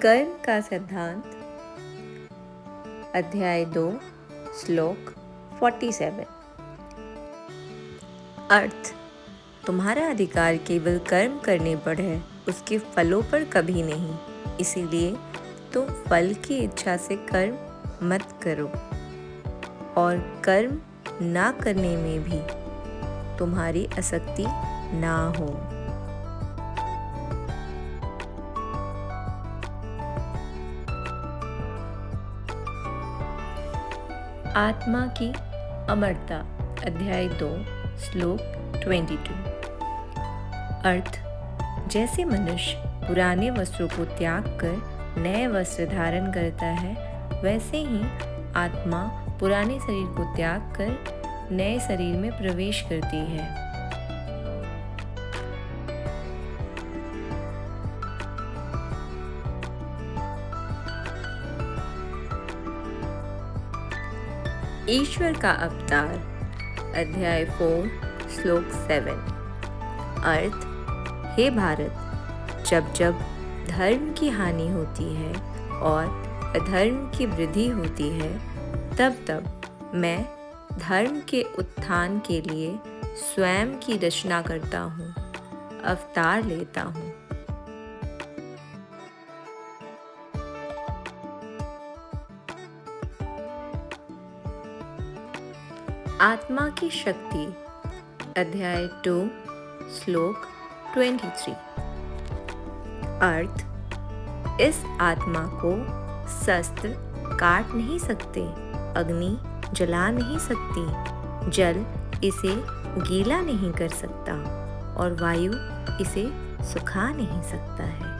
कर्म का सिद्धांत, अध्याय 2, श्लोक 47। अर्थ: तुम्हारा अधिकार केवल कर्म करने पर है, उसके फलों पर कभी नहीं। इसीलिए तुम फल की इच्छा से कर्म मत करो और कर्म ना करने में भी तुम्हारी आसक्ति ना हो। आत्मा की अमरता, अध्याय 2, श्लोक 22। अर्थ: जैसे मनुष्य पुराने वस्त्रों को त्याग कर नए वस्त्र धारण करता है, वैसे ही आत्मा पुराने शरीर को त्याग कर नए शरीर में प्रवेश करती है। ईश्वर का अवतार, अध्याय 4, श्लोक 7। अर्थ: हे भारत, जब जब धर्म की हानि होती है और अधर्म की वृद्धि होती है, तब तब मैं धर्म के उत्थान के लिए स्वयं की रचना करता हूँ, अवतार लेता हूँ। आत्मा की शक्ति, अध्याय 2, श्लोक 23। अर्थ: इस आत्मा को शस्त्र काट नहीं सकते, अग्नि जला नहीं सकती, जल इसे गीला नहीं कर सकता और वायु इसे सुखा नहीं सकता है।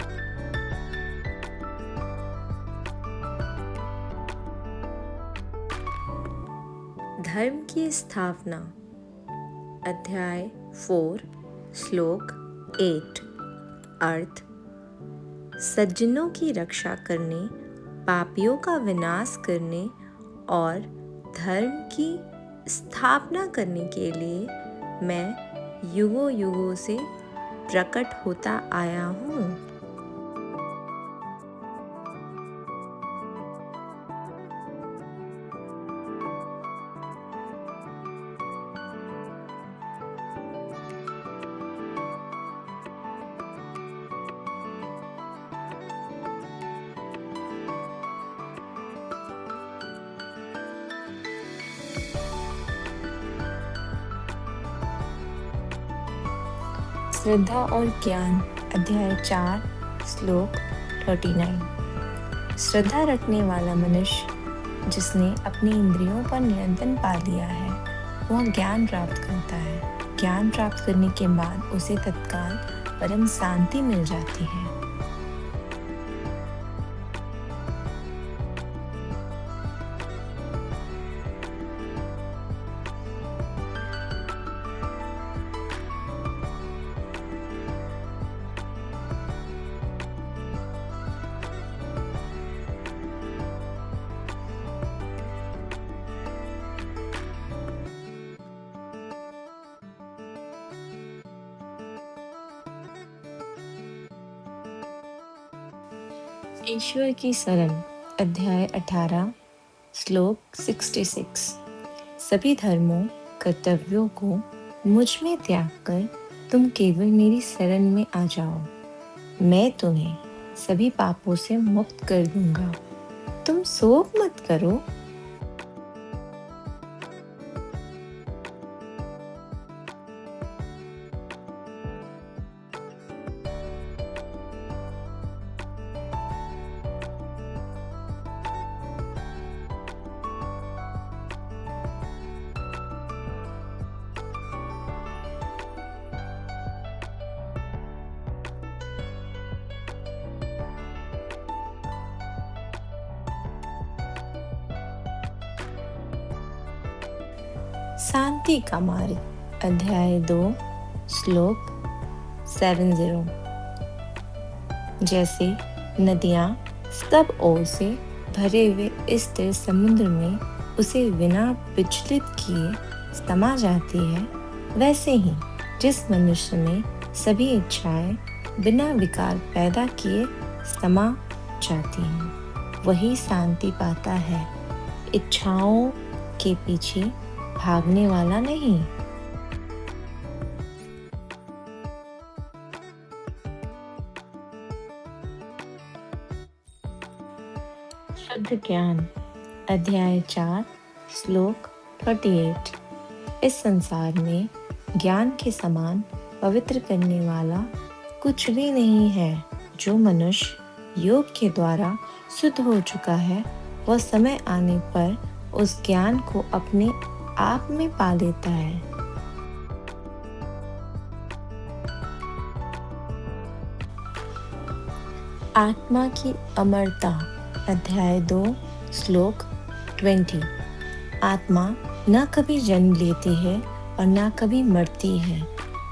धर्म की स्थापना, अध्याय 4, श्लोक 8। अर्थ: सज्जनों की रक्षा करने, पापियों का विनाश करने और धर्म की स्थापना करने के लिए मैं युगों युगों से प्रकट होता आया हूँ। श्रद्धा और ज्ञान, अध्याय 4, श्लोक 39। श्रद्धा रखने वाला मनुष्य जिसने अपनी इंद्रियों पर नियंत्रण पा लिया है, वह ज्ञान प्राप्त करता है। ज्ञान प्राप्त करने के बाद उसे तत्काल परम शांति मिल जाती है। ईश्वर की शरण, अध्याय 18, श्लोक 66। सभी धर्मों, कर्तव्यों को मुझ में त्याग कर तुम केवल मेरी शरण में आ जाओ। मैं तुम्हें सभी पापों से मुक्त कर दूंगा। तुम शोक मत करो। शांति का मार्ग, अध्याय 2, श्लोक 70। जैसे नदियाँ सब ओर से भरे हुए इस स्थिर समुद्र में उसे बिना विचलित किए समा जाती है, वैसे ही जिस मनुष्य में सभी इच्छाएं बिना विकार पैदा किए समा मिट जाती हैं। वही शांति पाता है, इच्छाओं के पीछे भागने वाला नहीं। शुद्ध ज्ञान अध्याय 4 श्लोक 38। इस संसार में ज्ञान के समान पवित्र करने वाला कुछ भी नहीं है। जो मनुष्य योग के द्वारा शुद्ध हो चुका है, वह समय आने पर उस ज्ञान को अपने आप में पा लेता है। आत्मा की अमरता अध्याय 2 श्लोक 20। आत्मा न कभी जन्म लेती है और न कभी मरती है।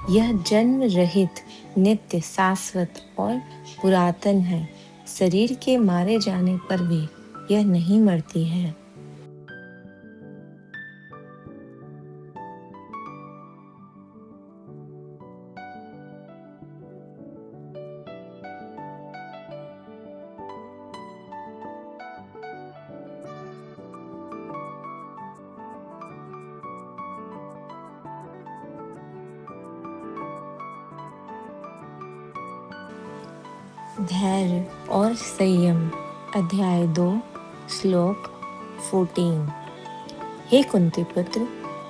यह जन्म रहित, नित्य, शाश्वत और पुरातन है। शरीर के मारे जाने पर भी यह नहीं मरती है। धैर्य और संयम अध्याय 2 श्लोक 14। हे कुंती पुत्र,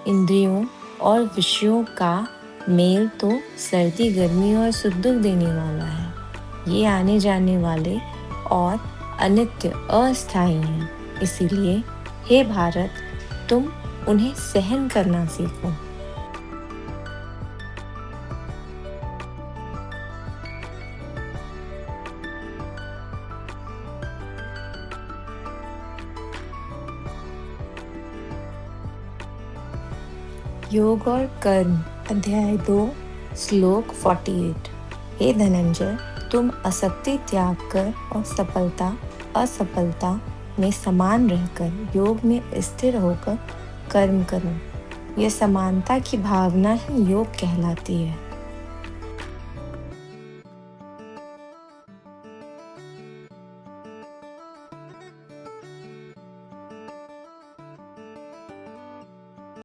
इंद्रियों और विषयों का मेल तो सर्दी, गर्मी और सुख दुख देने वाला है। ये आने जाने वाले और अनित्य, अस्थायी हैं। इसीलिए हे भारत, तुम उन्हें सहन करना सीखो। योग और कर्म अध्याय 2 श्लोक 48। हे धनंजय, तुम असक्ति त्याग कर और सफलता असफलता में समान रहकर योग में स्थिर होकर कर्म करो। यह समानता की भावना ही योग कहलाती है।